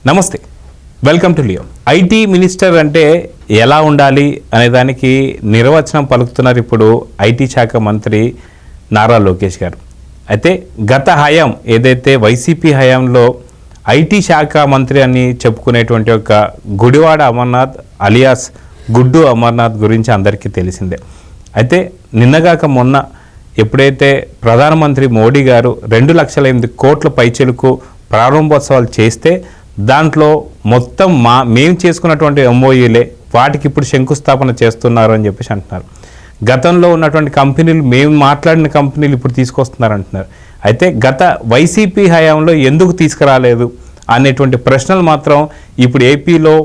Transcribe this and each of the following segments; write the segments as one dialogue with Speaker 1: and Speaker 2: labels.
Speaker 1: నమస్తే, welcome to Leo. IT minister అంటే ఎలా ఉండాలి అనే దానికి నిర్వచనం పలుకుతున్నారు ఇప్పుడు ఐటీ శాఖ మంత్రి నారా లోకేష్ గారు. అయితే గత హయాం ఏదైతే వైసీపీ హయాంలో ఐటీ శాఖ మంత్రి అని చెప్పుకునేటువంటి ఒక గుడివాడ అమర్నాథ్ అలియాస్ గుడ్డు అమర్నాథ్ గురించి అందరికీ తెలిసిందే. అయితే నిన్నగాక మొన్న ఎప్పుడైతే ప్రధానమంత్రి మోడీ గారు 2,08 కోట్ల పైచెలకు ప్రారంభోత్సవాలు చేస్తే దాంట్లో మొత్తం మేము చేసుకున్నటువంటి ఎంఓయూలే వాటికి ఇప్పుడు శంకుస్థాపన చేస్తున్నారు అని చెప్పేసి అంటున్నారు. గతంలో ఉన్నటువంటి కంపెనీలు మేము మాట్లాడిన కంపెనీలు ఇప్పుడు తీసుకొస్తున్నారు అంటున్నారు. అయితే గత వైసీపీ హయాంలో ఎందుకు తీసుకురాలేదు అనేటువంటి ప్రశ్నలు మాత్రం ఇప్పుడు ఏపీలో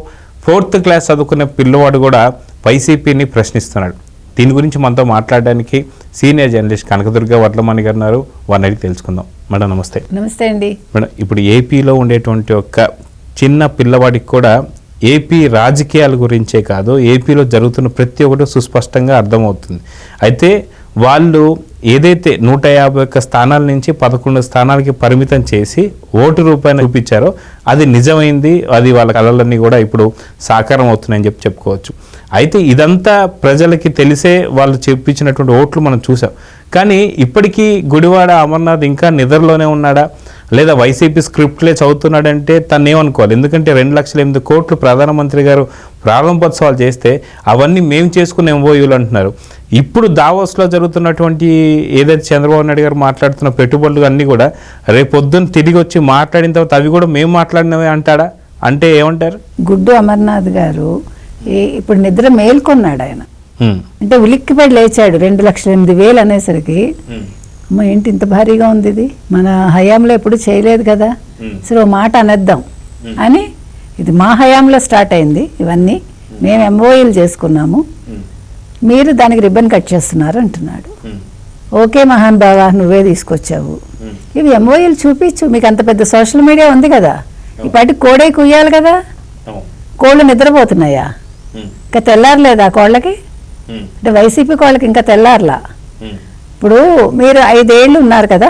Speaker 1: 4th క్లాస్ చదువుకునే పిల్లవాడు కూడా వైసీపీని ప్రశ్నిస్తున్నాడు. దీని గురించి మనతో మాట్లాడడానికి సీనియర్ జర్నలిస్ట్ కనకదుర్గ వడ్లమణి గారు ఉన్నారు. వారిని అడిగి తెలుసుకుందాం. మేడం నమస్తే.
Speaker 2: నమస్తే అండి.
Speaker 1: మేడం, ఇప్పుడు ఏపీలో ఉండేటువంటి ఒక చిన్న పిల్లవాడికి కూడా ఏపీ రాజకీయాల గురించే కాదు, ఏపీలో జరుగుతున్న ప్రతి ఒక్కటి సుస్పష్టంగా అర్థమవుతుంది. అయితే వాళ్ళు ఏదైతే 151 స్థానాల నుంచి 11 స్థానాలకి పరిమితం చేసి ఓటు రూపాయలు చూపించారో అది నిజమైంది. అది వాళ్ళ కళలన్నీ కూడా ఇప్పుడు సాకారం అవుతున్నాయని చెప్పుకోవచ్చు. అయితే ఇదంతా ప్రజలకి తెలిసే వాళ్ళు చెప్పించినటువంటి ఓట్లు మనం చూసాం. కానీ ఇప్పటికీ గుడివాడ అమర్నాథ్ ఇంకా నిద్రలోనే ఉన్నాడా, లేదా వైసీపీ స్క్రిప్ట్లే చదువుతున్నాడంటే తను ఏమనుకోవాలి? ఎందుకంటే 2,08 కోట్లు ప్రధానమంత్రి గారు ప్రారంభోత్సవాలు చేస్తే అవన్నీ మేము చేసుకున్న ఎంఓయూలు అంటున్నారు. ఇప్పుడు దావోస్లో జరుగుతున్నటువంటి ఏదైతే చంద్రబాబు నాయుడు గారు మాట్లాడుతున్న పెట్టుబడులు అన్నీ కూడా రేపొద్దున తిరిగి వచ్చి మాట్లాడిన తర్వాత అవి కూడా మేము మాట్లాడినవే అంటాడా? అంటే ఏమంటారు?
Speaker 2: గుడ్డు అమర్నాథ్ గారు ఇప్పుడు నిద్ర మేల్కొన్నాడు. ఆయన అంటే ఉలిక్కిపడి లేచాడు. 2,08,000 అనేసరికి అమ్మ ఏంటి ఇంత భారీగా ఉంది, ఇది మన హయాంలో ఎప్పుడు చేయలేదు కదా, సరే ఓ మాట అనేద్దాం అని ఇది మా హయాంలో స్టార్ట్ అయింది. ఇవన్నీ మేము ఎంఓయూలు చేసుకున్నాము, మీరు దానికి రిబ్బన్ కట్ చేస్తున్నారు అంటున్నాడు. ఓకే మహాన్ బావా, నువ్వే తీసుకొచ్చావు, ఇవి ఎంఓయూలు చూపించు. మీకు అంత పెద్ద సోషల్ మీడియా ఉంది కదా, ఈ పాటికి కోడే కుయ్యాలి కదా. కోళ్ళు నిద్రపోతున్నాయా? ఇంకా తెల్లారలేదా కోళ్ళకి? అంటే వైసీపీ కోళ్ళకి ఇంకా తెల్లారలా. ఇప్పుడు మీరు 5 ఏళ్ళు ఉన్నారు కదా,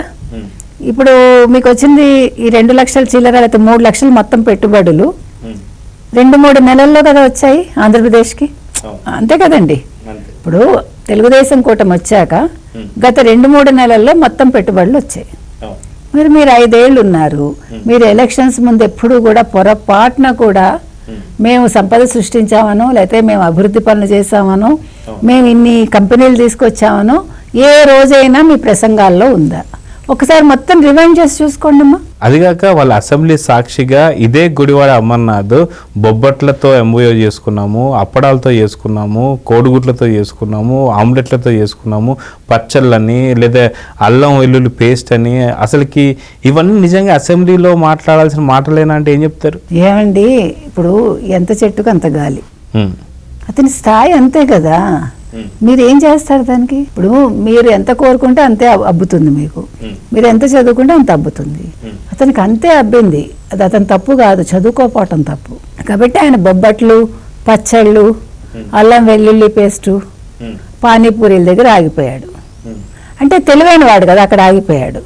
Speaker 2: ఇప్పుడు మీకు వచ్చింది ఈ 2 లక్షల చిల్లర, లేకపోతే 3 లక్షలు మొత్తం పెట్టుబడులు 2-3 నెలల్లో కదా వచ్చాయి ఆంధ్రప్రదేశ్కి, అంతే కదండి. ఇప్పుడు తెలుగుదేశం కూటమి వచ్చాక గత 2-3 నెలల్లో మొత్తం పెట్టుబడులు వచ్చాయి. మరి మీరు 5 ఏళ్ళు ఉన్నారు, మీరు ఎలక్షన్స్ ముందు ఎప్పుడు కూడా పొరపాటున కూడా మేము సంపద సృష్టించామనో, లేకపోతే మేము అభివృద్ధి పనులు చేశామనో, మేము ఇన్ని కంపెనీలు తీసుకొచ్చామనో ఏ రోజైనా మీ ప్రసంగాల్లో ఉందా? ఒకసారి మొత్తం రివైండ్ చేసి చూసుకోండి అమ్మా.
Speaker 1: అదిగాక వాళ్ళ అసెంబ్లీ సాక్షిగా ఇదే గుడివాడ అమర్నాథ్ బొబ్బట్లతో ఎంఓయూ చేసుకున్నాము, అప్పడాలతో చేసుకున్నాము, కోడిగుడ్లతో చేసుకున్నాము, ఆమ్లెట్లతో చేసుకున్నాము, పచ్చళ్ళని లేదా అల్లం వెల్లుల్లి పేస్ట్ అని, అసలుకి ఇవన్నీ నిజంగా అసెంబ్లీలో మాట్లాడాల్సిన మాటలేనా అంటే ఏం చెప్తారు?
Speaker 2: ఏమండి, ఇప్పుడు ఎంత చెట్టుకు అంత గాలి, అతని స్థాయి అంతే కదా. మీరు ఏం చేస్తారు దానికి? ఇప్పుడు మీరు ఎంత కోరుకుంటే అంతే అబ్బుతుంది మీకు, మీరు ఎంత చదువుకుంటే అంత అబ్బుతుంది. అతనికి అంతే అబ్బింది, అది అతని తప్పు కాదు, చదువుకోపోవటం తప్పు. కాబట్టి ఆయన బొబ్బట్లు, పచ్చళ్ళు, అల్లం వెల్లుల్లి పేస్టు, పానీపూరీల దగ్గర ఆగిపోయాడు. అంటే తెలివైన వాడు కదా, అక్కడ ఆగిపోయాడు.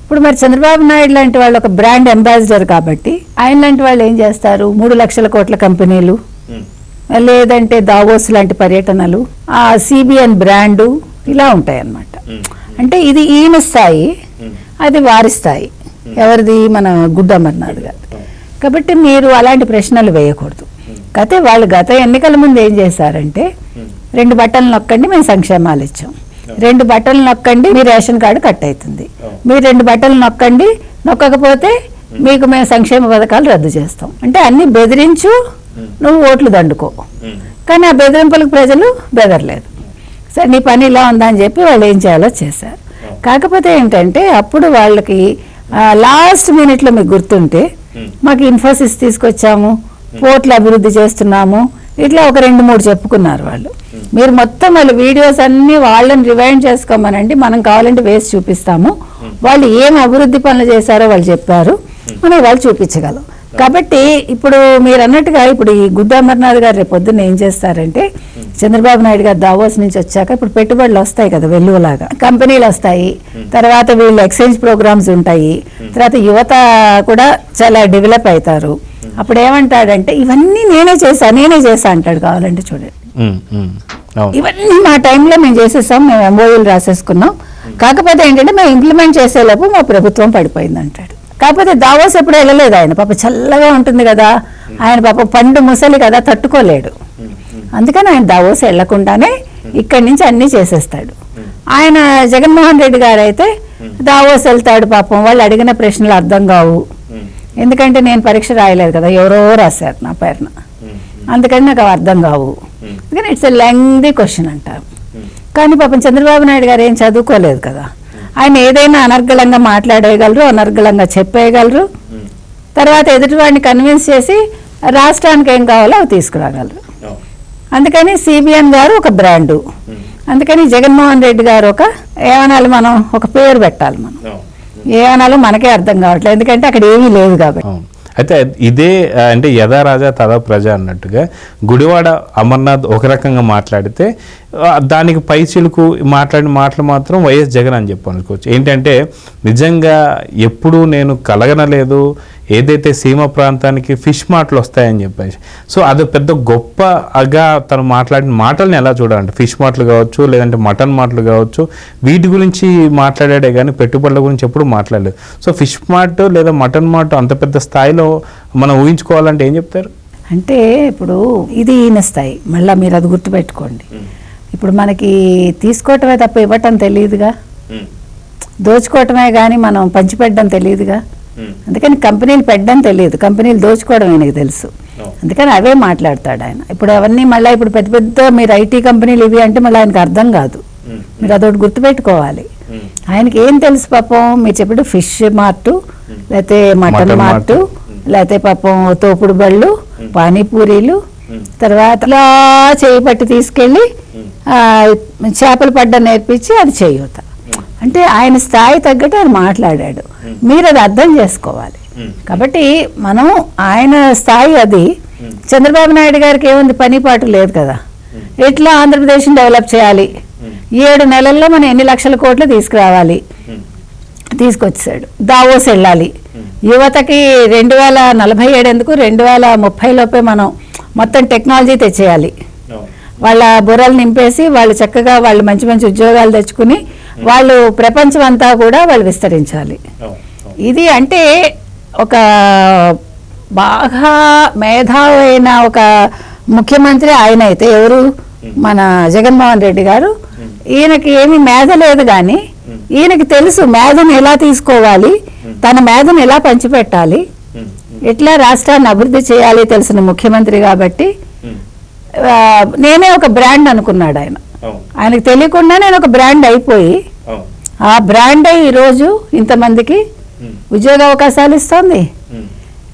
Speaker 2: ఇప్పుడు మరి చంద్రబాబు నాయుడు లాంటి వాళ్ళు ఒక బ్రాండ్ అంబాసిడర్ కాబట్టి ఆయన లాంటి వాళ్ళు ఏం చేస్తారు? 3 లక్షల కోట్ల కంపెనీలు, లేదంటే దావోస్ లాంటి పర్యటనలు, ఆ సిబిఎన్ బ్రాండు, ఇలా ఉంటాయి అన్నమాట. అంటే ఇది ఈయన స్థాయి, అది వారి స్థాయి. ఎవరిది? మన గుడ్డు అమర్నాథ్ గారు. కాబట్టి మీరు అలాంటి ప్రశ్నలు వేయకూడదు. అయితే వాళ్ళు గత ఎన్నికల ముందు ఏం చేశారంటే 2 బట్టలు నొక్కండి మేము సంక్షేమాలు ఇచ్చాం, 2 బట్టలు నొక్కండి మీ రేషన్ కార్డు కట్ అవుతుంది, మీరు 2 బట్టలు నొక్కండి, నొక్కకపోతే మీకు మేము సంక్షేమ పథకాలు రద్దు చేస్తాం. అంటే అన్ని బెదిరించు, నువ్వు ఓట్లు దండుకో. కానీ ఆ బెదిరింపులకు ప్రజలు బెదరలేదు. సరే నీ పని ఇలా ఉందా అని చెప్పి వాళ్ళు ఏం చేయాలో చేశారు. కాకపోతే ఏంటంటే అప్పుడు వాళ్ళకి లాస్ట్ మినిట్లో మీకు గుర్తుంటే మాకు ఇన్ఫోసిస్ తీసుకొచ్చాము, పోర్ట్లు అభివృద్ధి చేస్తున్నాము, ఇట్లా ఒక 2-3 చెప్పుకున్నారు వాళ్ళు. మీరు మొత్తం వాళ్ళ వీడియోస్ అన్నీ వాళ్ళని రివైండ్ చేసుకోమనండి, మనం కావాలంటే వేసి చూపిస్తాము. వాళ్ళు ఏం అభివృద్ధి పనులు చేశారో వాళ్ళు చెప్పారు, మనం వాళ్ళు చూపించగలం. కాబట్టి ఇప్పుడు మీరు అన్నట్టుగా ఇప్పుడు ఈ గుడ్డు అమర్నాథ్ గారు రేపు పొద్దున్న ఏం చేస్తారంటే, చంద్రబాబు నాయుడు గారు దావోస్ నుంచి వచ్చాక ఇప్పుడు పెట్టుబడులు వస్తాయి కదా, వెల్లువలాగా కంపెనీలు వస్తాయి, తర్వాత వీళ్ళు ఎక్స్చేంజ్ ప్రోగ్రామ్స్ ఉంటాయి, తర్వాత యువత కూడా చాలా డెవలప్ అవుతారు. అప్పుడు ఏమంటాడంటే ఇవన్నీ నేనే చేశా అంటాడు. కావాలంటే చూడండి, ఇవన్నీ మా టైంలో మేము చేసేసాం, మేము ఎంఓయూలు రాసేసుకున్నాం, కాకపోతే ఏంటంటే మేము ఇంప్లిమెంట్ చేసేలోపు మా ప్రభుత్వం పడిపోయింది అంటాడు. కాకపోతే దావోస్ ఎప్పుడు వెళ్ళలేదు ఆయన, పాప చల్లగా ఉంటుంది కదా, ఆయన పాప పండు ముసలి కదా, తట్టుకోలేడు. అందుకని ఆయన దావోస్ వెళ్లకుండానే ఇక్కడి నుంచి అన్నీ చేసేస్తాడు. ఆయన జగన్మోహన్ రెడ్డి గారు అయితే దావోస్ వెళ్తాడు, పాపం వాళ్ళు అడిగిన ప్రశ్నలు అర్థం కావు, ఎందుకంటే నేను పరీక్ష రాయలేదు కదా, ఎవరో రాశారు నా పేరున, అందుకని నాకు అవి అర్థం కావు. అందుకని ఇట్స్ ఎ లెంగ్దీ క్వశ్చన్ అంటారు. కానీ పాపం చంద్రబాబు నాయుడు గారు ఏం చదువుకోలేదు కదా, ఆయన ఏదైనా అనర్గళంగా మాట్లాడేయగలరు, అనర్గళంగా చెప్పేయగలరు, తర్వాత ఎదుటివాడిని కన్విన్స్ చేసి రాష్ట్రానికి ఏం కావాలో అవి తీసుకురాగలరు. అందుకని సిబిఎన్ గారు ఒక బ్రాండు, అందుకని జగన్మోహన్ రెడ్డి గారు ఏమనాలి, మనం ఒక పేరు పెట్టాలి, మనం ఏమనాలో మనకే అర్థం కావట్లేదు, ఎందుకంటే అక్కడ ఏమీ లేదు కాబట్టి.
Speaker 1: అయితే ఇదే అంటే యథా రాజా తదా ప్రజ అన్నట్టుగా గుడివాడ అమర్నాథ్ ఒక రకంగా మాట్లాడితే దానికి పైచిలకు మాట్లాడిన మాటలు మాత్రం వైఎస్ జగన్ అని చెప్పి అనుకోవచ్చు. ఏంటంటే నిజంగా ఎప్పుడూ నేను కలగనలేదు, ఏదైతే సీమ ప్రాంతానికి ఫిష్ మార్ట్లు వస్తాయని చెప్పేసి, సో అది పెద్ద గొప్పగా తను మాట్లాడిన మాటల్ని ఎలా చూడాలంటే ఫిష్ మార్ట్లు కావచ్చు, లేదంటే మటన్ మార్ట్లు కావచ్చు, వీటి గురించి మాట్లాడాడే కానీ పెట్టుబడుల గురించి ఎప్పుడు మాట్లాడలేదు. సో ఫిష్ మార్ట్ లేదా మటన్ మార్ట్ అంత పెద్ద స్థాయిలో మనం ఊహించుకోవాలంటే ఏం చెప్తారు?
Speaker 2: అంటే ఇప్పుడు ఇది ఈయన స్థాయి, మళ్ళీ మీరు అది గుర్తుపెట్టుకోండి. ఇప్పుడు మనకి తీసుకోవటమే తప్ప ఇవ్వటం తెలియదుగా, దోచుకోవటమే కానీ మనం పంచిపెట్టడం తెలియదుగా, అందుకని కంపెనీలు పెట్టడం తెలియదు, కంపెనీలు దోచుకోవడం ఆయనకి తెలుసు, అందుకని అవే మాట్లాడతాడు ఆయన. ఇప్పుడు అవన్నీ మళ్ళీ ఇప్పుడు పెద్ద పెద్ద మీరు ఐటీ కంపెనీలు ఇవి అంటే మళ్ళీ ఆయనకు అర్థం కాదు, మీరు అదొకటి గుర్తుపెట్టుకోవాలి. ఆయనకి ఏం తెలుసు పాపం, మీరు చెప్పినట్టు ఫిష్ మార్టు, లేకపోతే మటన్ మార్టు, లేకపోతే పాపం తోపుడు బళ్ళు, పానీపూరీలు, తర్వాత చేయి పట్టి తీసుకెళ్ళి చేపలు పడ్డ నేర్పించి అది చేయూత. అంటే ఆయన స్థాయి తగ్గట్టు ఆయన మాట్లాడాడు, మీరు అది అర్థం చేసుకోవాలి. కాబట్టి మనం ఆయన స్థాయి అది. చంద్రబాబు నాయుడు గారికి ఏముంది, పని పాటు లేదు కదా, ఎట్లా ఆంధ్రప్రదేశ్ని డెవలప్ చేయాలి, 7 నెలల్లో మనం ఎన్ని లక్షల కోట్లు తీసుకురావాలి, తీసుకొచ్చాడు. దావోస్ వెళ్ళాలి, యువతకి 2047 ఎందుకు 2030 లోపే మనం మొత్తం టెక్నాలజీ తెచ్చేయాలి, వాళ్ళ బుర్రలు నింపేసి వాళ్ళు చక్కగా వాళ్ళు మంచి మంచి ఉద్యోగాలు తెచ్చుకుని వాళ్ళు ప్రపంచం అంతా కూడా వాళ్ళు విస్తరించాలి. ఇది అంటే ఒక బాగా మేధావైన ఒక ముఖ్యమంత్రి ఆయన అయితే ఎవరు, మన జగన్మోహన్ రెడ్డి గారు. ఈయనకి ఏమీ మేధ లేదు, కానీ ఈయనకి తెలుసు మేధను ఎలా తీసుకోవాలి, తన మేధను ఎలా పంచిపెట్టాలి, ఎట్లా రాష్ట్రాన్ని అభివృద్ధి చేయాలి తెలిసిన ముఖ్యమంత్రి కాబట్టి నేనే ఒక బ్రాండ్ అనుకున్నాడు ఆయన. ఆయనకు తెలియకుండా నేను ఒక బ్రాండ్ అయిపోయి, ఆ బ్రాండ్ అయి ఈరోజు ఇంతమందికి ఉద్యోగ అవకాశాలు ఇస్తుంది,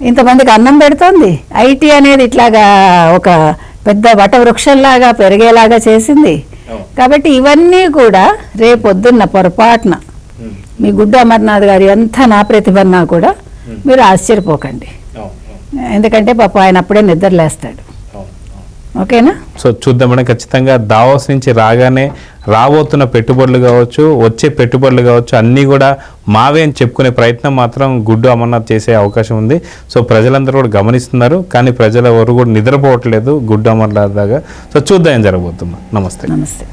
Speaker 2: ఇంతమందికి అన్నం పెడుతోంది. ఐటీ అనేది ఇట్లాగా ఒక పెద్ద వటవృక్షంలాగా పెరిగేలాగా చేసింది. కాబట్టి ఇవన్నీ కూడా రేపొద్దున్న పొరపాటున మీ గుడ్డు అమర్నాథ్ గారు ఎంత నా ప్రతిభన్నా కూడా మీరు ఆశ్చర్యపోకండి, ఎందుకంటే పాప ఆయన అప్పుడే నిద్రలేస్తాడు. ఓకేనా?
Speaker 1: సో చూద్దామని ఖచ్చితంగా దావోస్ నుంచి రాగానే రాబోతున్న పెట్టుబడులు కావచ్చు, వచ్చే పెట్టుబడులు కావచ్చు, అన్నీ కూడా మావే అని చెప్పుకునే ప్రయత్నం మాత్రం గుడ్డు అమర్నాథ్ చేసే అవకాశం ఉంది. సో ప్రజలందరూ కూడా గమనిస్తున్నారు, కానీ ప్రజలు ఎవరు కూడా నిద్రపోవట్లేదు గుడ్డు అమర్నాథ్ దాకా. సో చూద్దాం ఏం జరగబోతుందో. నమస్తే.
Speaker 2: నమస్తే.